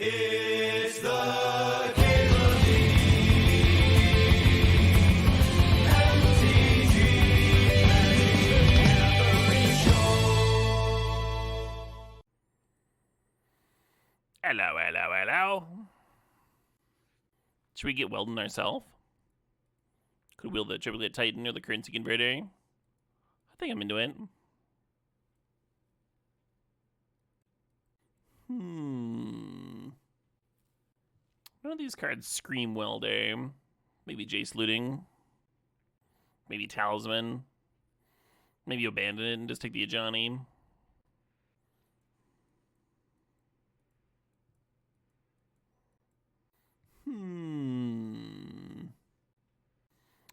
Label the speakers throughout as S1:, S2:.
S1: It's the Caleb MTG Gathering Show.
S2: Hello, hello, hello. Should we get Weldon ourselves? Could wield the Triplicate Titan or the Currency Converter? I think I'm into it. None of these cards scream Welder. Maybe Jace Looting. Maybe Talisman. Maybe abandon it and just take the Ajani.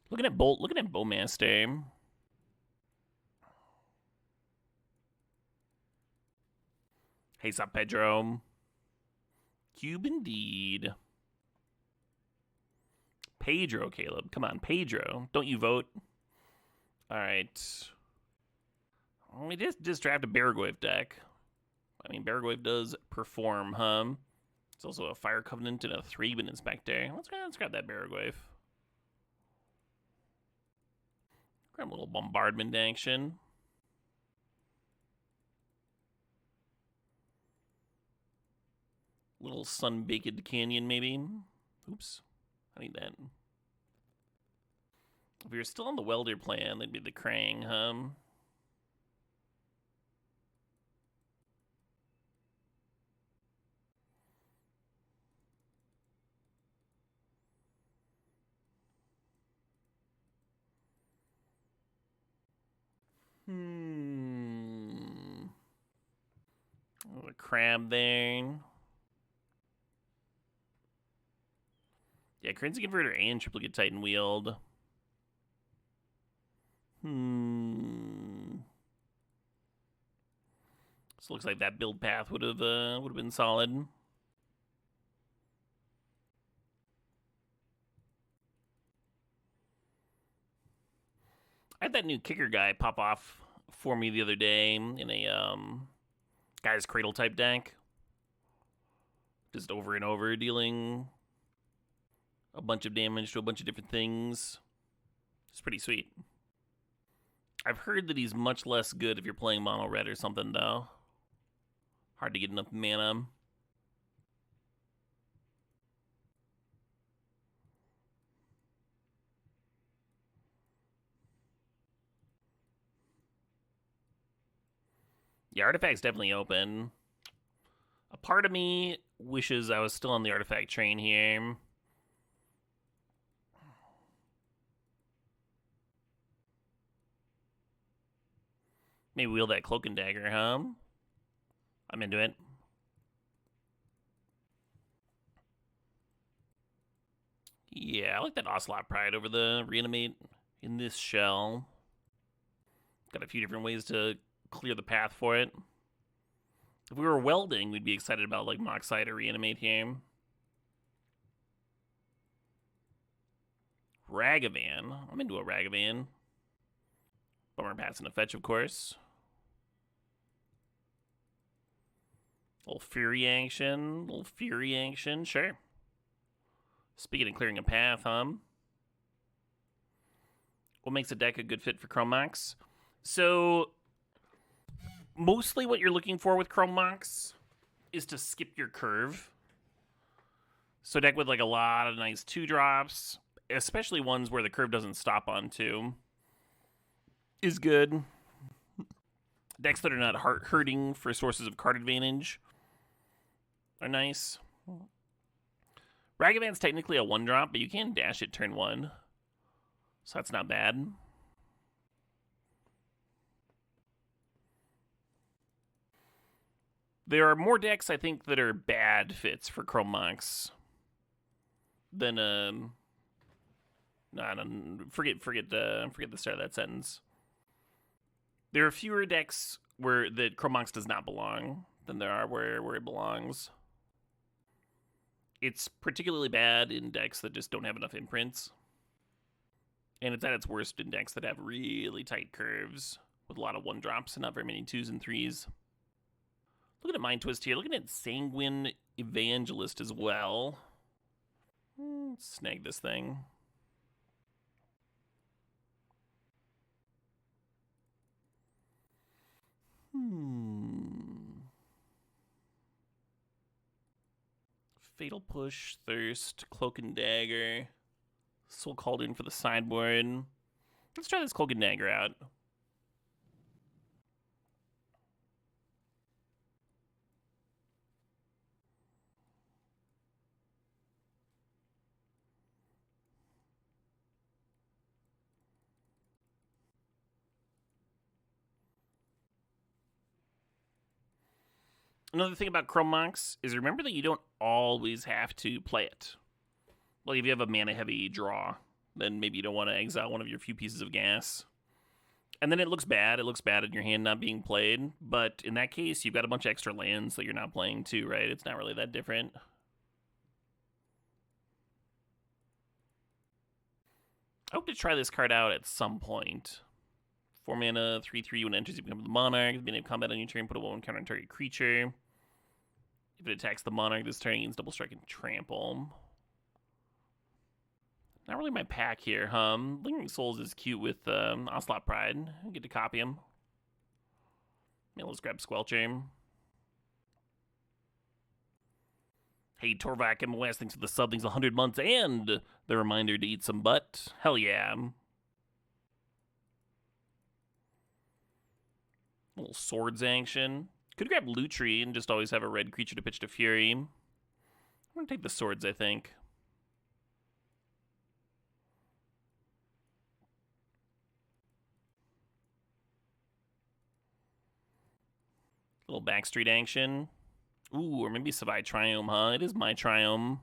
S2: Looking at Bowmaster. Hey, sup, Pedro? Cube indeed. Pedro, Caleb. Come on, Pedro. Don't you vote? Alright. We just draft a Baragwave deck. I mean, Baragwave does perform, huh? It's also a Fire Covenant and a 3-Bin Inspector. Let's grab that Baragwave. Grab a little Bombardment action. Little Sun-Baked Canyon, maybe. Oops. I need that. If we were still on the Welder plan, that'd be the Krang, huh? A crab there. Yeah, Currency Converter and Triplicate Titan wield. So looks like that build path would have been solid. I had that new kicker guy pop off for me the other day in a Guy's Cradle type deck. Just over and over dealing a bunch of damage to a bunch of different things. It's pretty sweet. I've heard that he's much less good if you're playing mono red or something, though. Hard to get enough mana. Yeah, Artifact's definitely open. A part of me wishes I was still on the Artifact train here. Maybe wield that Cloak and Dagger, huh? I'm into it. Yeah, I like that Ocelot Pride over the Reanimate in this shell. Got a few different ways to clear the path for it. If we were welding, we'd be excited about like Moxide or Reanimate here. Ragavan. I'm into a Ragavan. Bummer passing a fetch, of course. Little Fury action, sure. Speaking of clearing a path, what makes a deck a good fit for Chrome Mox? So, mostly what you're looking for with Chrome Mox is to skip your curve. So deck with like a lot of nice 2-drops, especially ones where the curve doesn't stop on 2, is good. Decks that are not hurting for sources of card advantage are nice. Ragavan's technically a 1-drop, but you can dash it turn 1. So that's not bad. There are more decks, I think, that are bad fits for Chrome Mox than forget the start of that sentence. There are fewer decks where that Chrome Mox does not belong than there are where it belongs. It's particularly bad in decks that just don't have enough imprints. And it's at its worst in decks that have really tight curves with a lot of 1-drops and not very many 2s and 3s. Looking at Mind Twist here, looking at Sanguine Evangelist as well. Snag this thing. Fatal Push, Thirst, Cloak and Dagger. Soul Cauldron for the sideboard. Let's try this Cloak and Dagger out. Another thing about Chrome Mox is remember that you don't always have to play it. Like if you have a mana-heavy draw, then maybe you don't want to exile one of your few pieces of gas. And then it looks bad. It looks bad in your hand not being played. But in that case, you've got a bunch of extra lands that you're not playing too, right? It's not really that different. I hope to try this card out at some point. 4 mana, 3/3, when it enters, you become the Monarch. At the beginning of combat on your turn, put a 1 counter on target creature. If it attacks the Monarch, this turn gains double strike and trample. Not really my pack here, huh? Lingering Souls is cute with Ocelot Pride. I get to copy him. Yeah, let's grab Squelcher. Hey, Torvak MOS, thanks for the sub, thanks 100 months, and the reminder to eat some butt. Hell yeah. A little Swords action. Could grab Lutri and just always have a red creature to pitch to Fury. I'm going to take the Swords, I think. Little Backstreet action. Ooh, or maybe Savai Triome, huh? It is my Triome.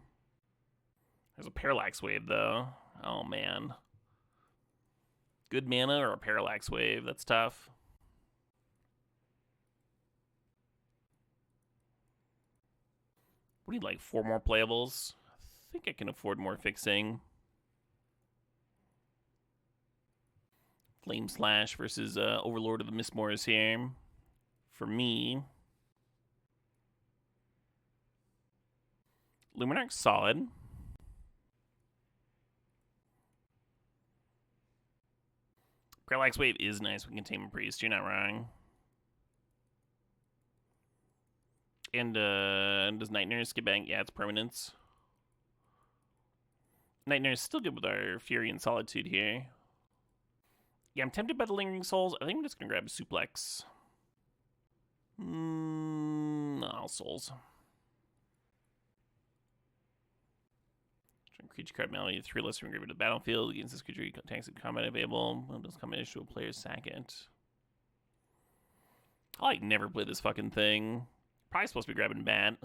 S2: There's a Parallax Wave, though. Oh, man. Good mana or a Parallax Wave? That's tough. What do you like? 4 more playables? I think I can afford more fixing. Flame Slash versus Overlord of the Mistmoors here. For me, Luminarch's solid. Parallax Wave is nice with Containment Priest. You're not wrong. And does Night Nurse get back? Yeah, it's permanence. Night Nurse is still good with our Fury and Solitude here. Yeah, I'm tempted by the Lingering Souls. I think I'm just going to grab a Suplex. No, Souls. Creature card melody, 3 less from graveyard to the battlefield. Against this creature, attacks in combat available. When does combat issue a player's sack it? I like never play this fucking thing. Probably supposed to be grabbing bat.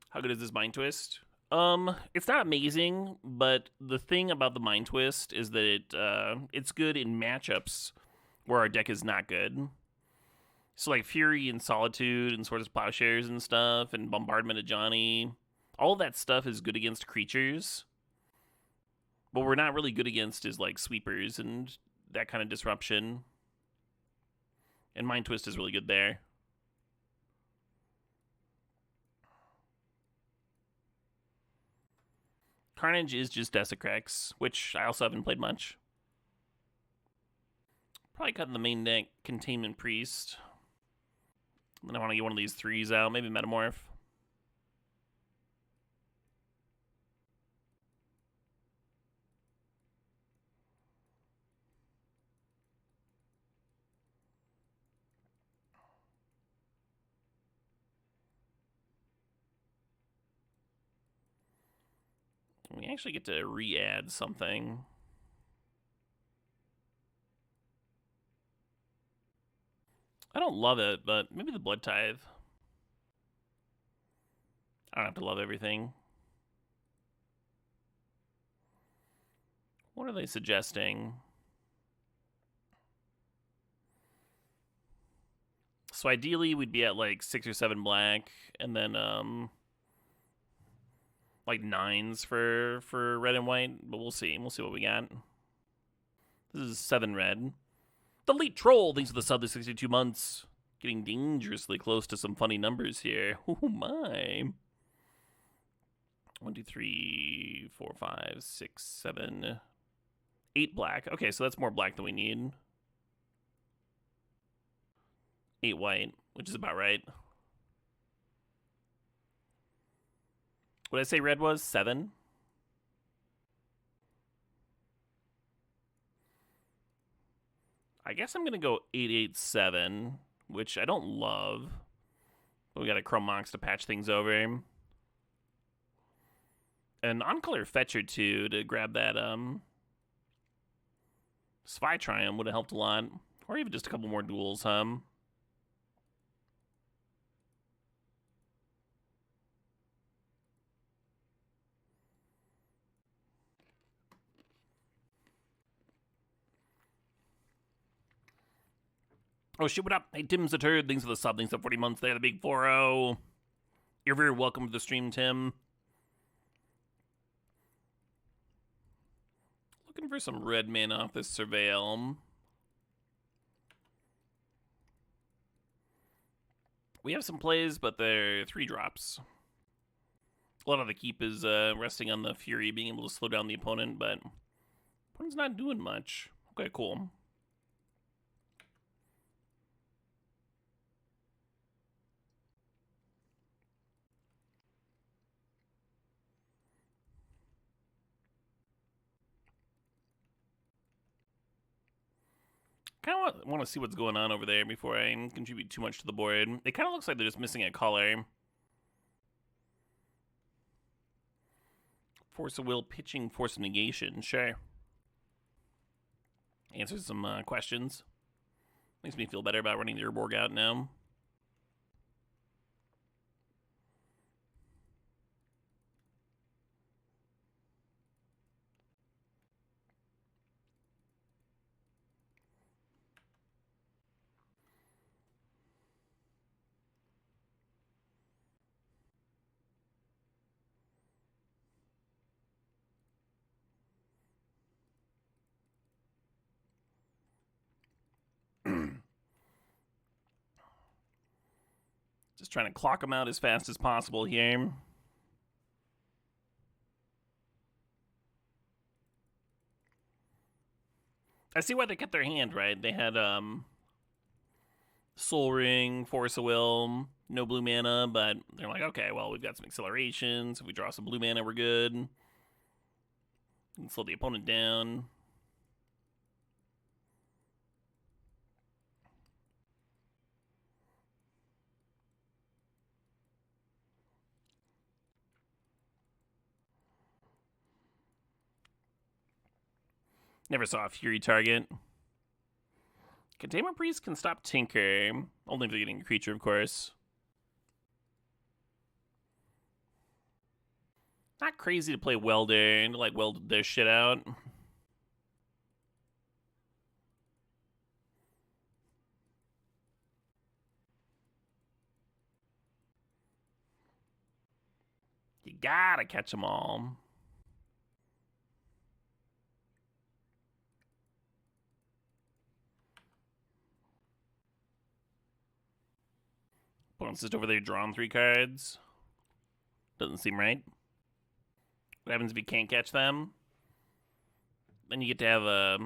S2: How good is this Mind Twist? It's not amazing, but the thing about the Mind Twist is that it's good in matchups where our deck is not good. So like Fury and Solitude and Swords of Plowshares and stuff and Bombardment of Johnny, all of that stuff is good against creatures. What we're not really good against is like sweepers and that kind of disruption. And Mind Twist is really good there. Carnage is just Desecrex, which I also haven't played much. Probably cut in the main deck Containment Priest. Then I want to get one of these 3s out, maybe Metamorph. We actually get to re-add something. I don't love it, but maybe the Blood Tithe. I don't have to love everything. What are they suggesting? So ideally, we'd be at like 6 or 7 black, and then like 9s for red and white. But we'll see. We'll see what we got. This is 7 red. The Elite Troll, thanks for the sub, the 62 months. Getting dangerously close to some funny numbers here. Oh my. 1, 2, 3, 4, 5, 6, 7, 8 black. Okay, so that's more black than we need. 8 white, which is about right. What did I say red was? 7? I guess I'm going to go 887, which I don't love. But we got a Chrome Mox to patch things over. An on-color fetch or two to grab that Spy Triumph would have helped a lot. Or even just a couple more duels, Oh shit, what up? Hey, Tim's the Turd. Thanks for the sub. Thanks for 40 months there, the big 4-0. You're very welcome to the stream, Tim. Looking for some red mana off this Surveil. We have some plays, but they're 3 drops. A lot of the keep is resting on the Fury being able to slow down the opponent, but opponent's not doing much. Okay, cool. Kind of want to see what's going on over there before I contribute too much to the board. It kind of looks like they're just missing a color. Force of Will, pitching, Force of Negation. Sure. Answers some questions. Makes me feel better about running the Urborg out now. Just trying to clock them out as fast as possible here. I see why they kept their hand, right? They had Soul Ring, Force of Will, no blue mana, but they're like, okay, well, we've got some accelerations. If we draw some blue mana, we're good. We can slow the opponent down. Never saw a Fury target. Containment Priest can stop Tinker. Only if they're getting a creature, of course. Not crazy to play Welder and to like weld their shit out. You gotta catch them all. Opponent's just over there drawing 3 cards. Doesn't seem right. What happens if you can't catch them? Then you get to have a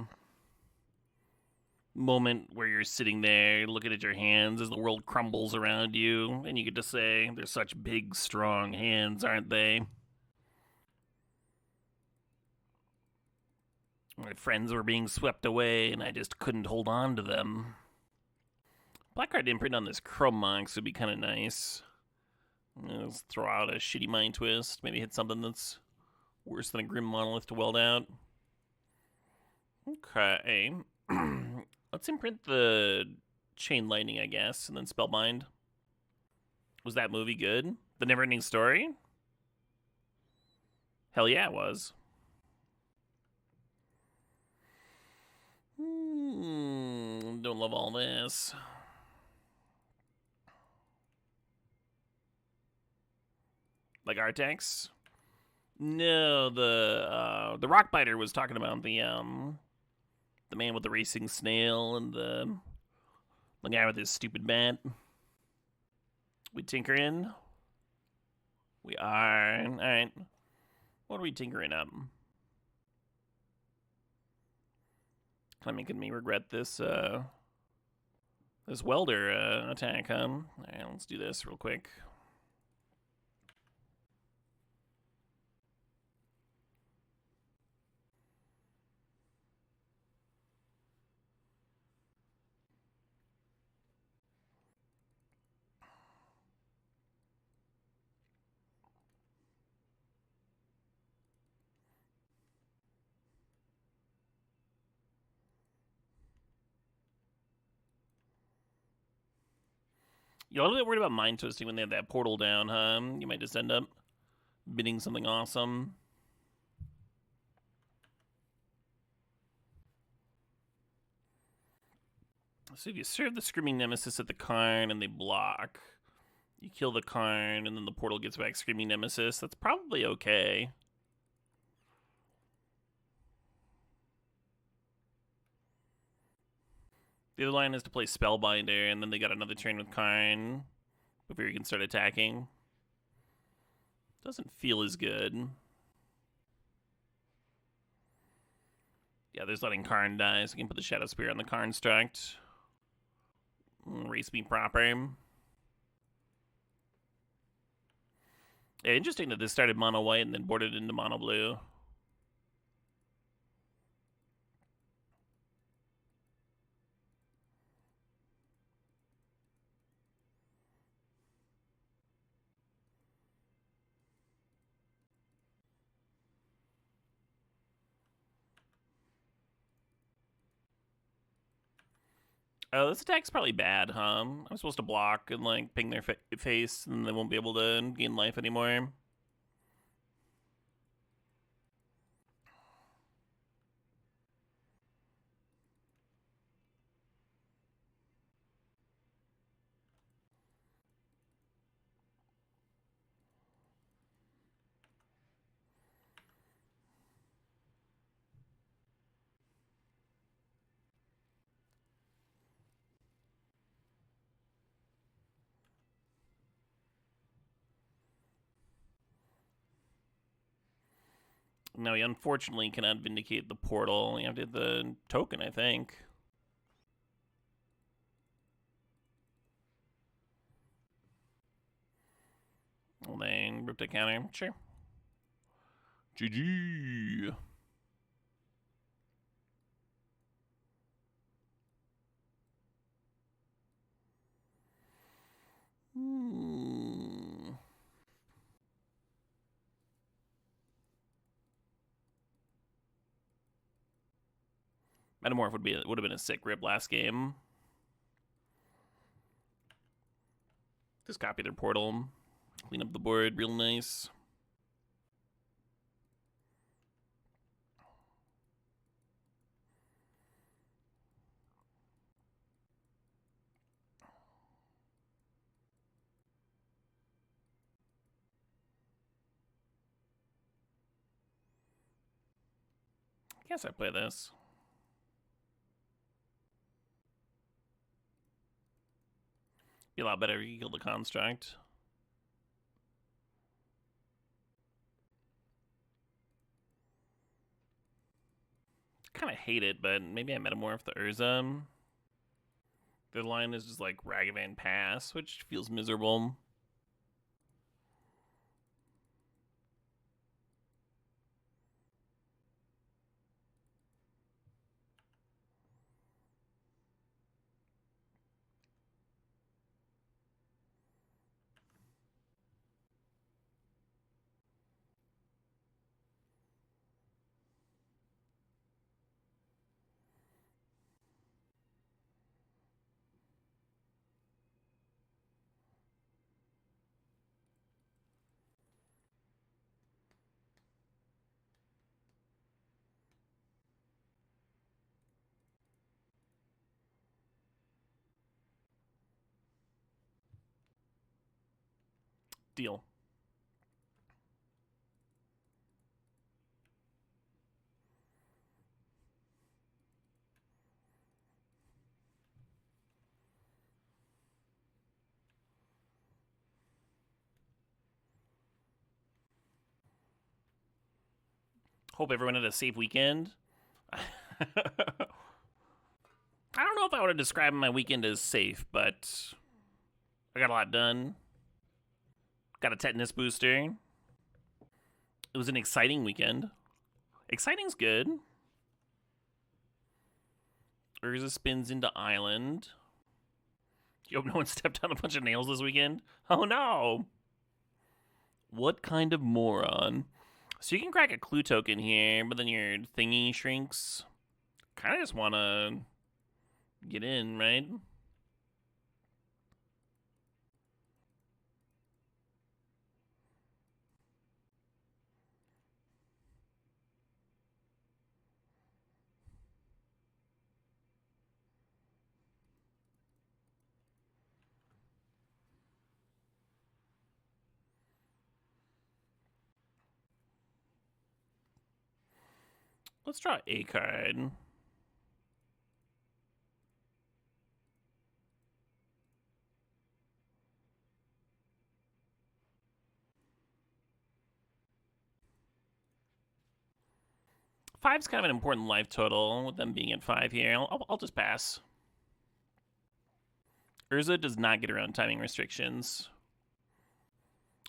S2: moment where you're sitting there looking at your hands as the world crumbles around you, and you get to say, they're such big, strong hands, aren't they? My friends were being swept away, and I just couldn't hold on to them. Blackcard imprint on this Chrome Mox would be kind of nice. Let's throw out a shitty Mind Twist. Maybe hit something that's worse than a Grim Monolith to weld out. Okay. Let's imprint the Chain Lightning, I guess, and then Spellbind. Was that movie good? The Neverending Story? Hell yeah, it was. Don't love all this. Like Artax? No, the Rockbiter was talking about the man with the racing snail and the The guy with his stupid bat. We tinkering? We are. Alright. What are we tinkering up? Kind of making me regret this, this welder, attack, huh? Alright, let's do this real quick. You're a little bit worried about mind twisting when they have that portal down, huh? You might just end up bidding something awesome. So if you serve the Screaming Nemesis at the Karn and they block, you kill the Karn and then the portal gets back Screaming Nemesis, that's probably okay. The other line is to play Spellbinder, and then they got another turn with Karn before you can start attacking. Doesn't feel as good. Yeah, there's letting Karn die, so you can put the Shadow Spear on the Karn Struct. Race me proper. Yeah, interesting that this started mono white and then boarded into mono blue. Oh, this attack's probably bad, huh? I'm supposed to block and, like, ping their face, and they won't be able to gain life anymore. No, he unfortunately cannot vindicate the portal. You have to hit the token, I think. Well, then, ripped a counter. Sure. GG. Metamorph would have been a sick rip last game. Just copy their portal. Clean up the board real nice. I guess I play this. Be a lot better if you kill the construct. Kind of hate it, but maybe I metamorph the Urza. Their line is just like Ragavan Pass, which feels miserable. Deal. Hope everyone had a safe weekend. I don't know if I would have described my weekend as safe, but I got a lot done. Got a tetanus booster. It was an exciting weekend. Exciting's good. Urza spins into island. You hope no one stepped on a bunch of nails this weekend? Oh no! What kind of moron? So you can crack a clue token here, but then your thingy shrinks. Kind of just want to get in, right? Let's draw a card. Five's kind of an important life total, with them being at 5 here. I'll just pass. Urza does not get around timing restrictions.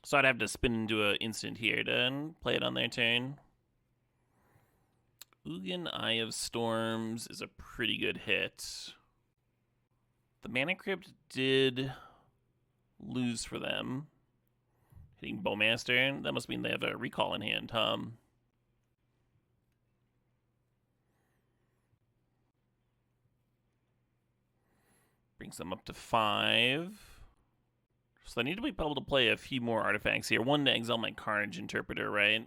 S2: So I'd have to spin into an instant here to play it on their turn. Ugin Eye of Storms is a pretty good hit. The Mana Crypt did lose for them. Hitting Bowmaster. That must mean they have a recall in hand, huh? Brings them up to 5. So I need to be able to play a few more artifacts here. One to exile my Carnage Interpreter, right?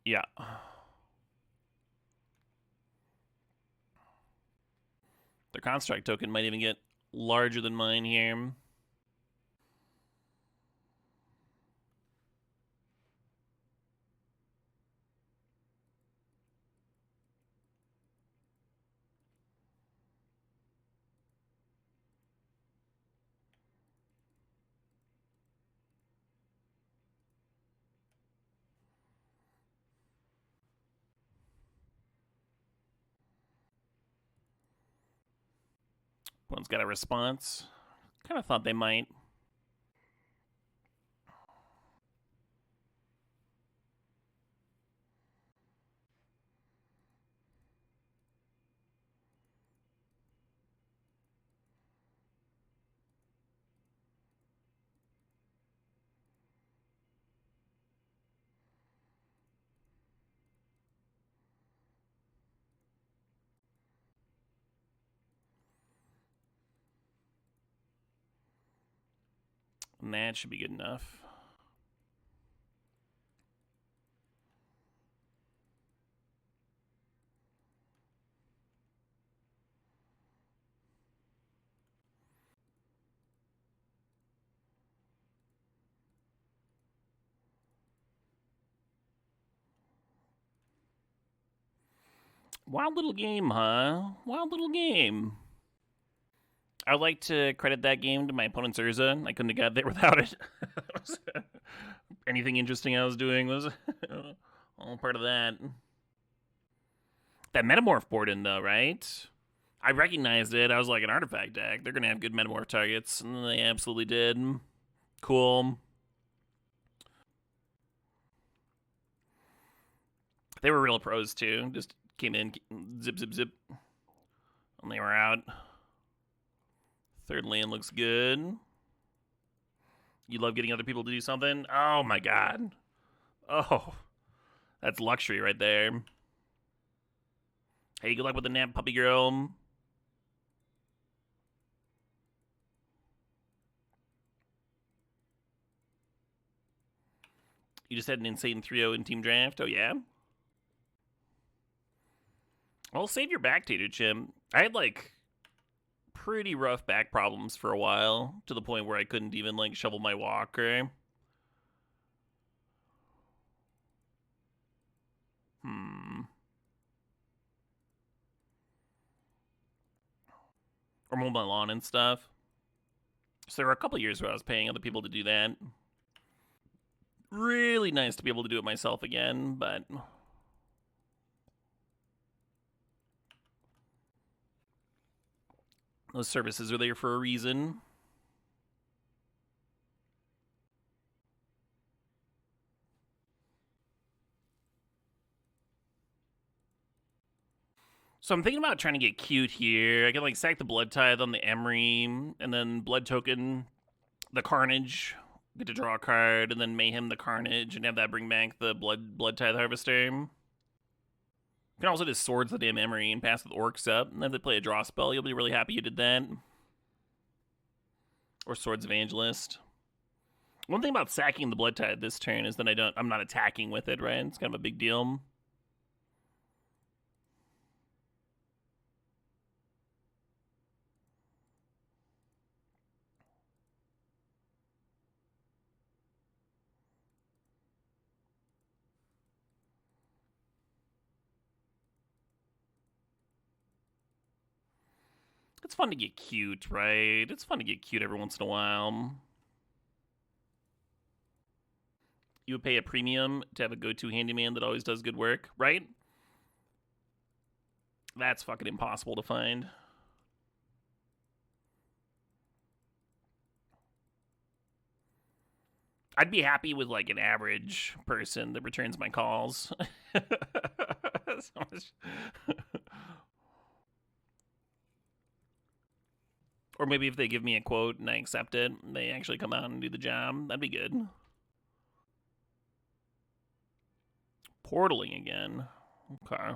S2: Yeah. Their Construct token might even get larger than mine here. One's got a response. Kind of thought they might. And that should be good enough. Wild little game, huh? Wild little game. I would like to credit that game to my opponent's Urza. I couldn't have got there without it. Anything interesting I was doing was all part of that. That Metamorph board in, though, right? I recognized it. I was like, an artifact deck. They're going to have good Metamorph targets. And they absolutely did. Cool. They were real pros, too. Just came in, zip, zip, zip. And they were out. Third land looks good. You love getting other people to do something? Oh, my God. Oh, that's luxury right there. Hey, good luck with the nap, puppy girl. You just had an insane 3-0 in team draft? Oh, yeah? Well, save your back, Tater Chim. I had, like, pretty rough back problems for a while, to the point where I couldn't even, like, shovel my walker. Or mow my lawn and stuff. So there were a couple years where I was paying other people to do that. really nice to be able to do it myself again, but those services are there for a reason. So I'm thinking about trying to get cute here. I can like sack the Blood Tithe on the Emery, and then Blood Token the Carnage, get to draw a card, and then Mayhem the Carnage, and have that bring back the Blood Tithe Harvester. You can also just Swords the damn Emery and pass the Orcs up, and then they play a draw spell. You'll be really happy you did that. Or Swords Evangelist. One thing about sacking the Blood Tithe this turn is that I'm not attacking with it, right? It's kind of a big deal. It's fun to get cute, right? It's fun to get cute every once in a while. You would pay a premium to have a go-to handyman that always does good work, right? That's fucking impossible to find. I'd be happy with like an average person that returns my calls. Or maybe if they give me a quote and I accept it, they actually come out and do the job. That'd be good. Portaling again. Okay.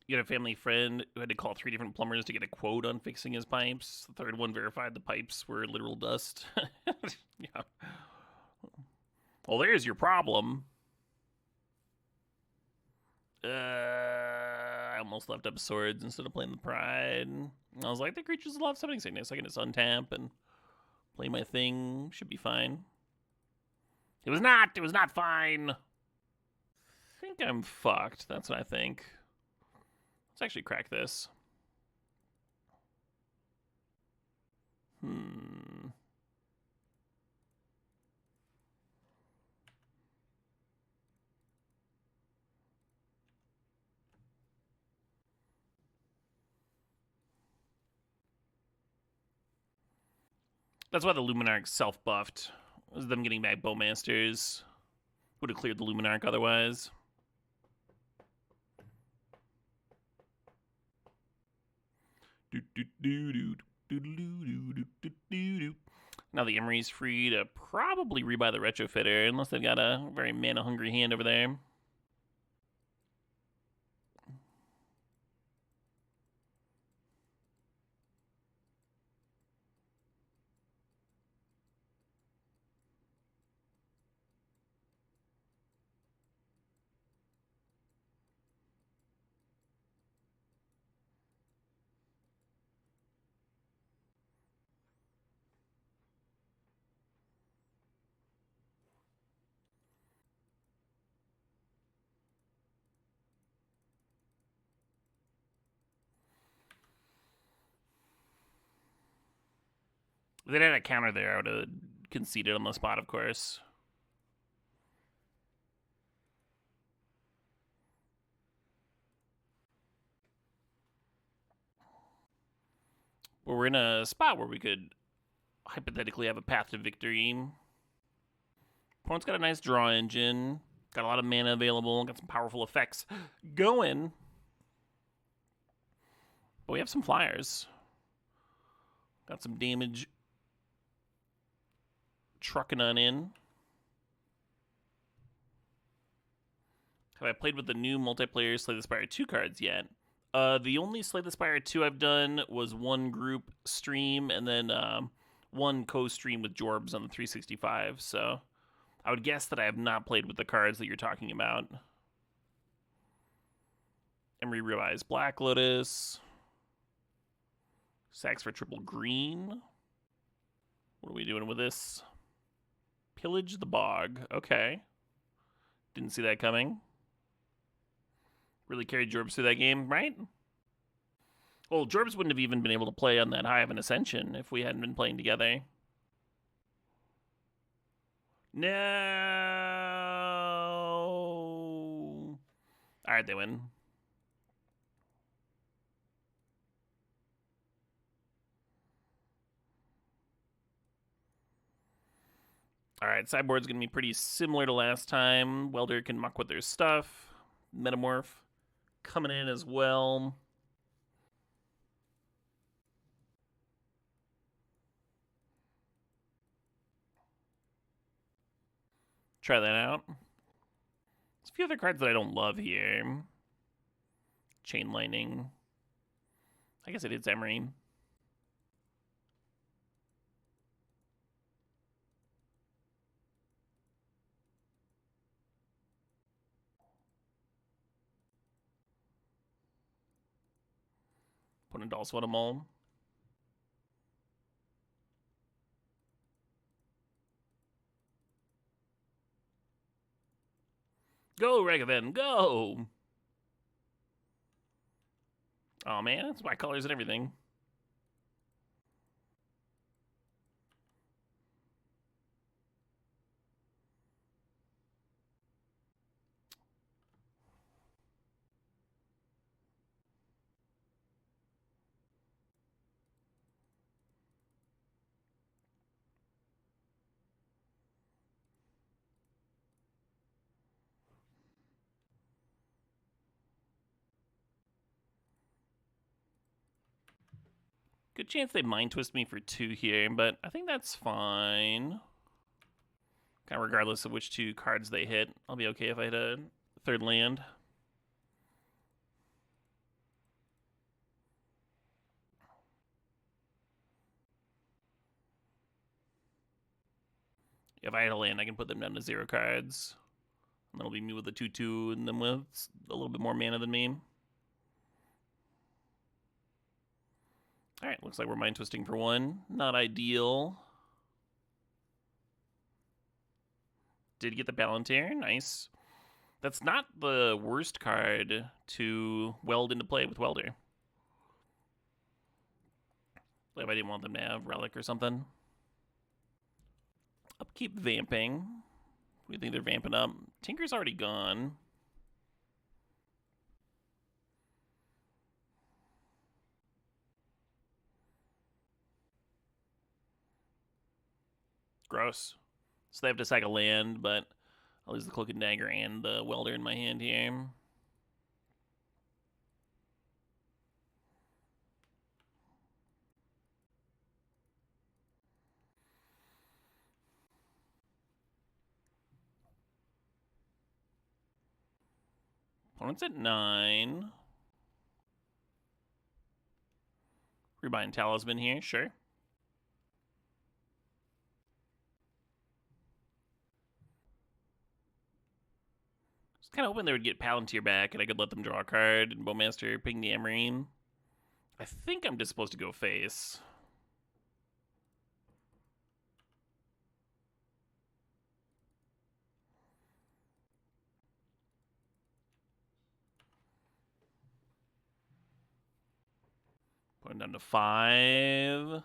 S2: You had a family friend who had to call 3 different plumbers to get a quote on fixing his pipes. The third one verified the pipes were literal dust. Yeah. Well, there's your problem. I almost left up Swords instead of playing the Pride. I was like, the creature's a lot of Summoning Sickness. I can just untap and play my thing. Should be fine. It was not. It was not fine. I think I'm fucked. That's what I think. Let's actually crack this. That's why the Luminarch self-buffed. It was them getting back Bowmasters. Would have cleared the Luminarch otherwise. Now the Emery's free to probably rebuy the Retrofitter, unless they've got a very mana-hungry hand over there. If they had a counter there, I would have conceded on the spot, of course. But we're in a spot where we could hypothetically have a path to victory. Opponent's got a nice draw engine. Got a lot of mana available. Got some powerful effects going. But we have some flyers. Got some damage trucking on in. Have I played with the new multiplayer Slay the Spire 2 cards yet? The only Slay the Spire 2 I've done was one group stream and then one co-stream with Jorbs on the 365. So I would guess that I have not played with the cards that you're talking about. Emery Revised Black Lotus. Sacks for triple green. What are we doing with this? Pillage the Bog. Okay. Didn't see that coming. Really carried Jorbs through that game, right? Well, Jorbs wouldn't have even been able to play on that high of an ascension if we hadn't been playing together. No. All right, they win. All right, sideboard's going to be pretty similar to last time. Welder can muck with their stuff. Metamorph coming in as well. Try that out. There's a few other cards that I don't love here. Chain Lightning. I guess it is Emery. Opponent also want them all. Go, Regavan, go! Oh man, it's my colors and everything. Good chance they mind twist me for 2 here, but I think that's fine. Kind of regardless of which 2 cards they hit. I'll be okay if I hit a 3rd land. If I hit a land, I can put them down to 0 cards. And that'll be me with a 2/2 and them with a little bit more mana than me. Alright, looks like we're mind twisting for 1. Not ideal. Did get the Palantir, nice. That's not the worst card to weld into play with Welder. Like if I didn't want them to have Relic or something. Upkeep Vamping. We think they're vamping up. Tinker's already gone. Gross. So they have to sack a land, but I'll lose the Cloak and Dagger and the Welder in my hand here. Opponent's at 9. Rebind Talisman here, sure. Just kind of hoping they would get Palantir back and I could let them draw a card and Bowmaster ping the Emery. I think I'm just supposed to go face. Going down to 5.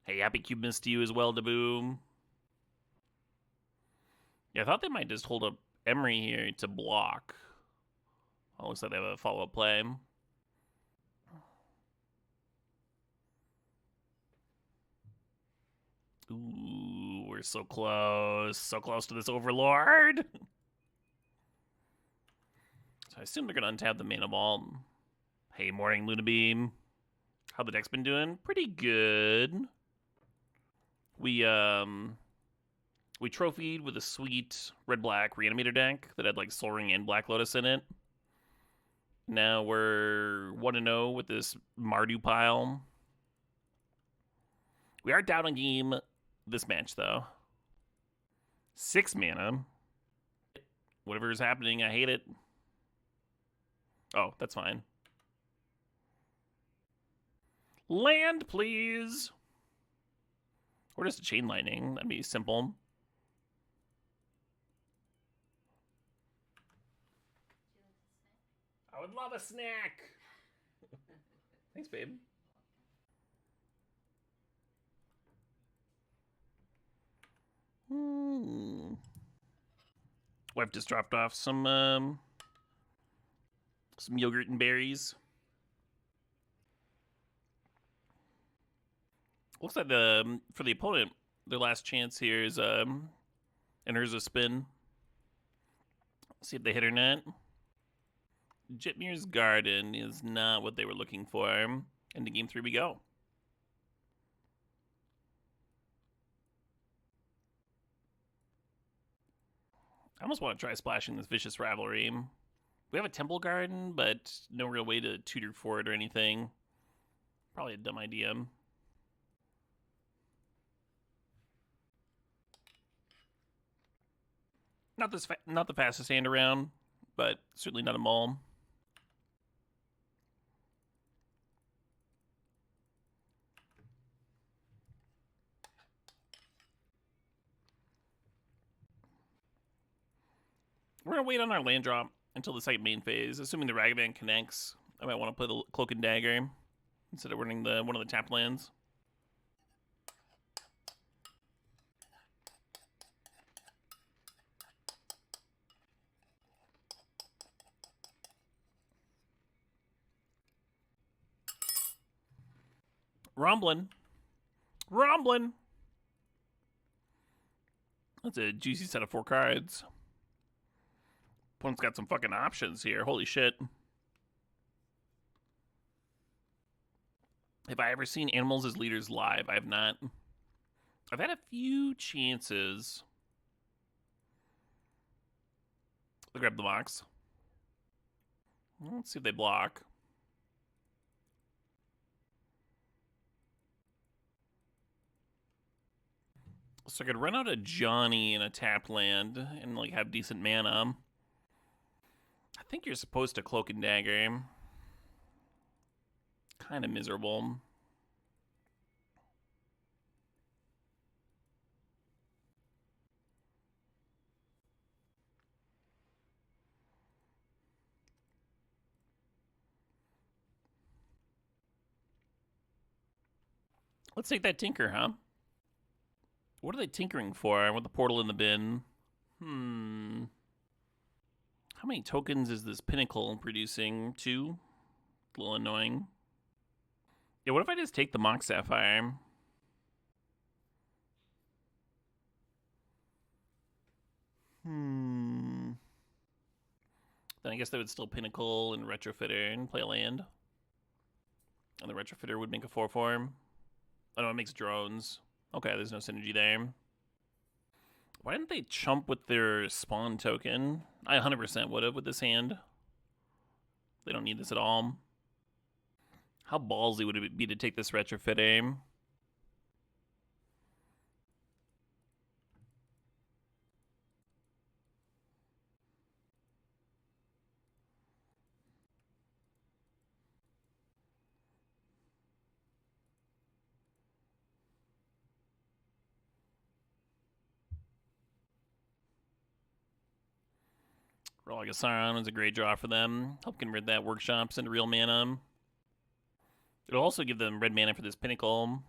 S2: Hey, Happy Cube missed you as well, Daboom. Yeah, I thought they might just hold up Emery here to block. Oh, looks like they have a follow-up play. Ooh, we're so close. So close to this Overlord. So I assume they're going to untap the Mana Vault. Hey, morning, Luna Beam. How the deck's been doing? Pretty good. We trophied with a sweet red-black Reanimator deck that had like Soul Ring and Black Lotus in it. Now we're 1-0 with this Mardu pile. We are down a game this match, though. 6 mana. Whatever is happening, I hate it. Oh, that's fine. Land, please. Or just a chain lightning. That'd be simple. I would love a snack. Thanks, babe. Wife just dropped off some yogurt and berries. Looks like for the opponent, their last chance here is enters a spin. See if they hit or not. Jitmir's Garden is not what they were looking for. Into game 3 we go. I almost want to try splashing this Vicious Rivalry. We have a Temple Garden, but no real way to tutor for it or anything. Probably a dumb idea. Not the fastest hand around, but certainly not a maul. We're going to wait on our land drop until the second main phase. Assuming the Ragavan connects, I might want to play the Cloak and Dagger instead of running one of the tapped lands. Rumblin'. That's a juicy set of 4 cards. Opponent's got some fucking options here. Holy shit. Have I ever seen Animals as Leaders live? I have not. I've had a few chances. I'll grab the box. Let's see if they block. So I could run out a Johnny in a tap land and like have decent mana. I think you're supposed to Cloak and Dagger. Kind of miserable. Let's take that Tinker, huh? What are they tinkering for? With the portal in the bin. How many tokens is this Pinnacle producing? 2? A little annoying. Yeah, what if I just take the Mox Sapphire? Then I guess they would still Pinnacle and Retrofitter and play a land. And the Retrofitter would make a 4/4. Oh no, it makes drones. Okay, there's no synergy there. Why didn't they chump with their spawn token? I 100% would have with this hand. They don't need this at all. How ballsy would it be to take this Retrofit aim? Roll Sauron was a great draw for them. Help convert that Workshops into real mana. It'll also give them red mana for this Pinnacle.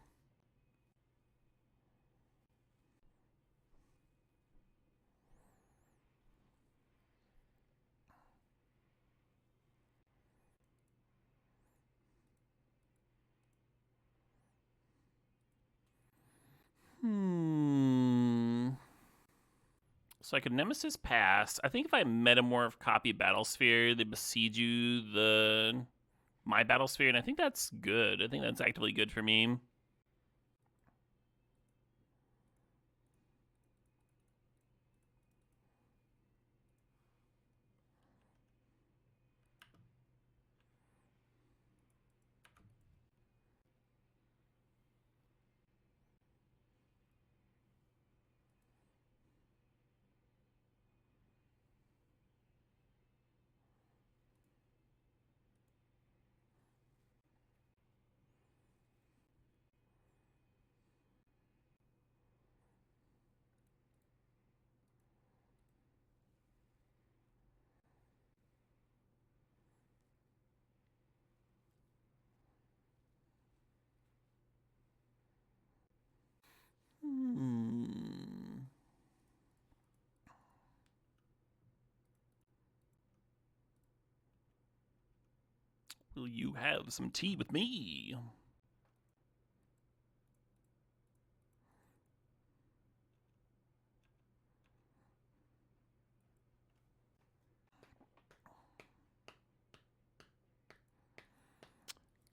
S2: So I could Nemesis Pass. I think if I Metamorph copy Battlesphere, they besiege you my Battlesphere, and I think that's good. I think that's actively good for me. Will you have some tea with me?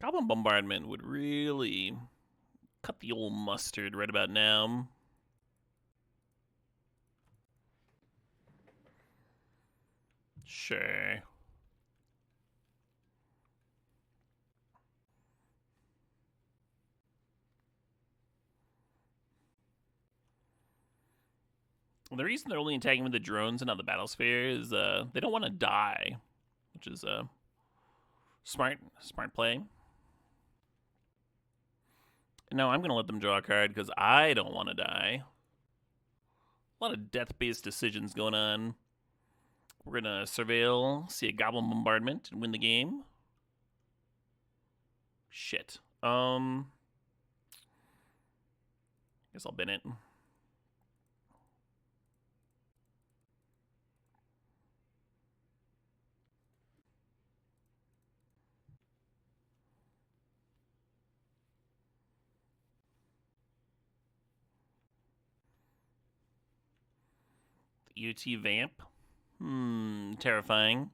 S2: Goblin Bombardment would really cut the old mustard right about now. Sure. The reason they're only attacking with the drones and not the battlesphere is they don't want to die, which is smart play. No, I'm going to let them draw a card because I don't want to die. A lot of death-based decisions going on. We're going to surveil, see a Goblin Bombardment, and win the game. Shit. Guess I'll bin it. UT Vamp. Terrifying.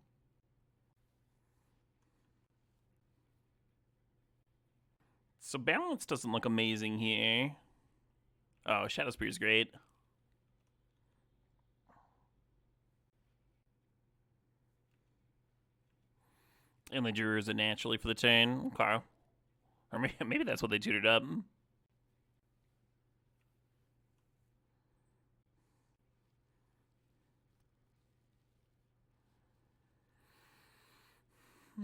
S2: So balance doesn't look amazing here. Oh, Shadow Spear is great. And they drew it naturally for the turn. Okay. Or maybe that's what they tutored up. I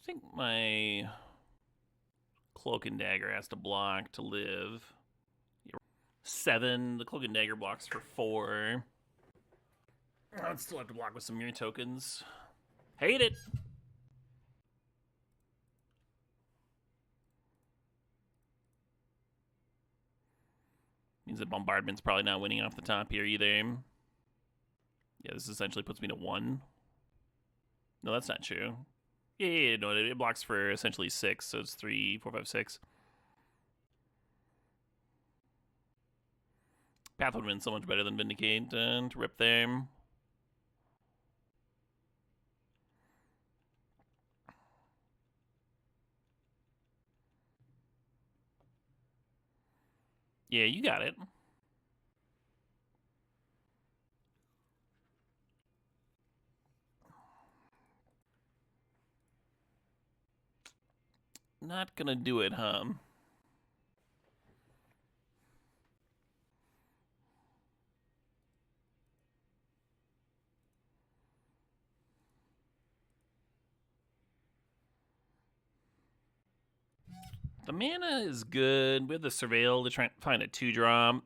S2: think my Cloak and Dagger has to block to live. 7. The Cloak and Dagger blocks for 4. I'd still have to block with some mirror tokens. Hate it! Means that Bombardment's probably not winning off the top here either. Yeah, this essentially puts me to 1. No, that's not true. Yeah, no, it blocks for essentially 6, so it's 3, 4, 5, 6. Path would have been so much better than Vindicate to rip there. Yeah, you got it. Not gonna do it, huh? The mana is good. We have the Surveil to try and find a 2-drop.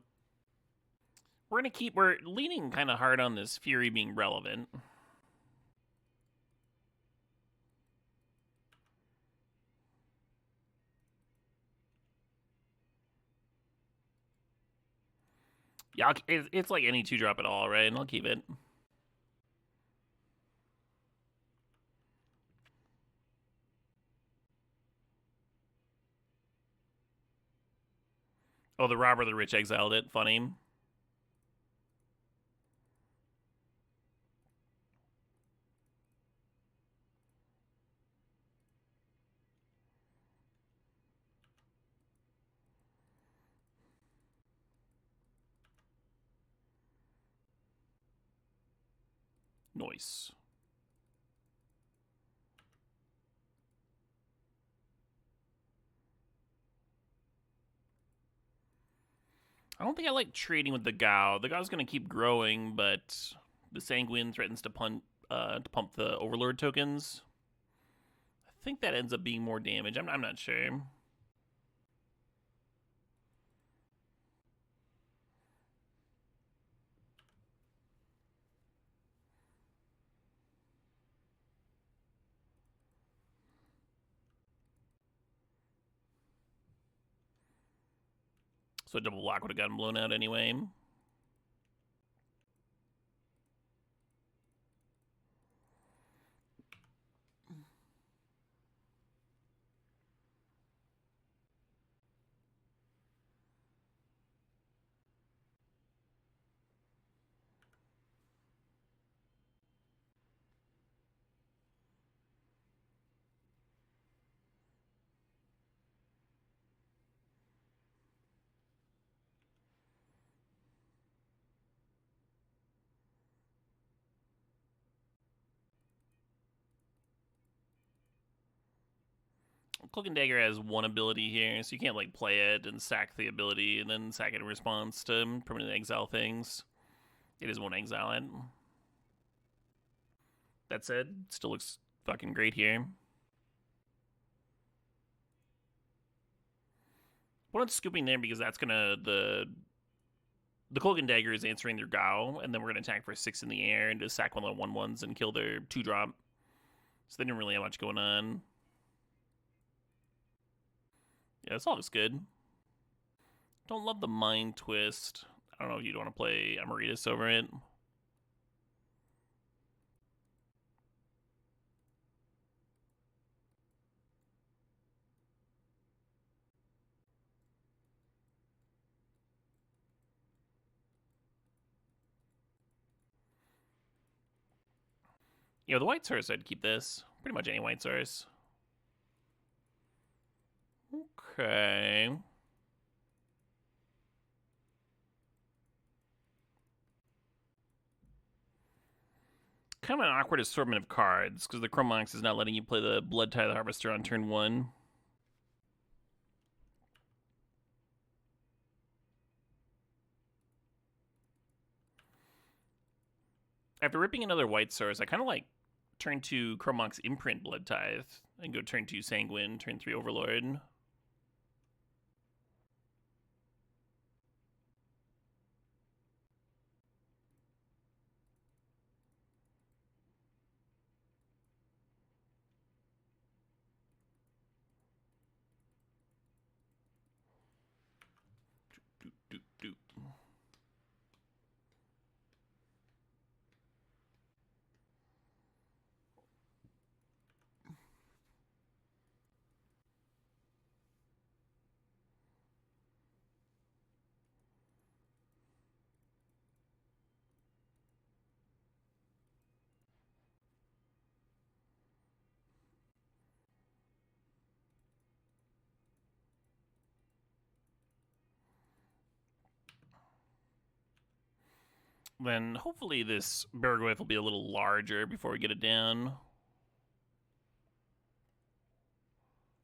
S2: We're leaning kind of hard on this Fury being relevant. Yeah, it's like any 2-drop at all, right? And I'll keep it. Oh, the Robber the Rich exiled it. Funny. Nice. I don't think I like trading with the Gao. The Gao's going to keep growing, but the Sanguine threatens to pump the Overlord tokens. I think that ends up being more damage. I'm not sure. So double block would have gotten blown out anyway. Cloak and Dagger has one ability here, so you can't like play it and sack the ability and then sack it in response to permanently exile things. It is one exile it. That said, still looks fucking great here. We're not scooping there because that's gonna the Cloak and Dagger is answering their Gao, and then we're gonna attack for 6 in the air and just sack one of the 1/1s and kill their 2-drop. So they didn't really have much going on. Yeah, this all looks good. Don't love the Mind Twist. I don't know if you'd want to play Amaritas over it. You know, the white source, I'd keep this. Pretty much any white source. Okay. Kind of an awkward assortment of cards, because the Chrome Mox is not letting you play the Blood Tithe Harvester on turn 1. After ripping another white source, I kind of like turn 2 Chrome Mox Imprint Blood Tithe, and go turn 2 Sanguine, turn 3 Overlord. Then hopefully this Baraglyph will be a little larger before we get it down.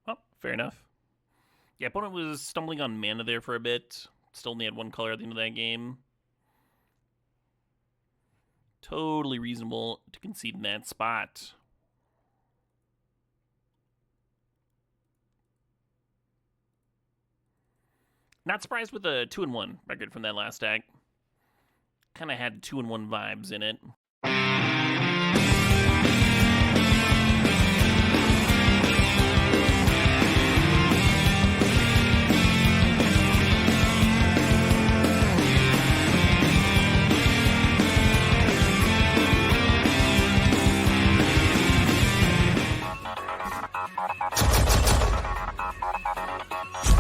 S2: Oh, fair enough. Yeah, opponent was stumbling on mana there for a bit. Still only had 1 color at the end of that game. Totally reasonable to concede in that spot. Not surprised with the 2-1 record from that last deck. Kind of had 2-1 vibes in it.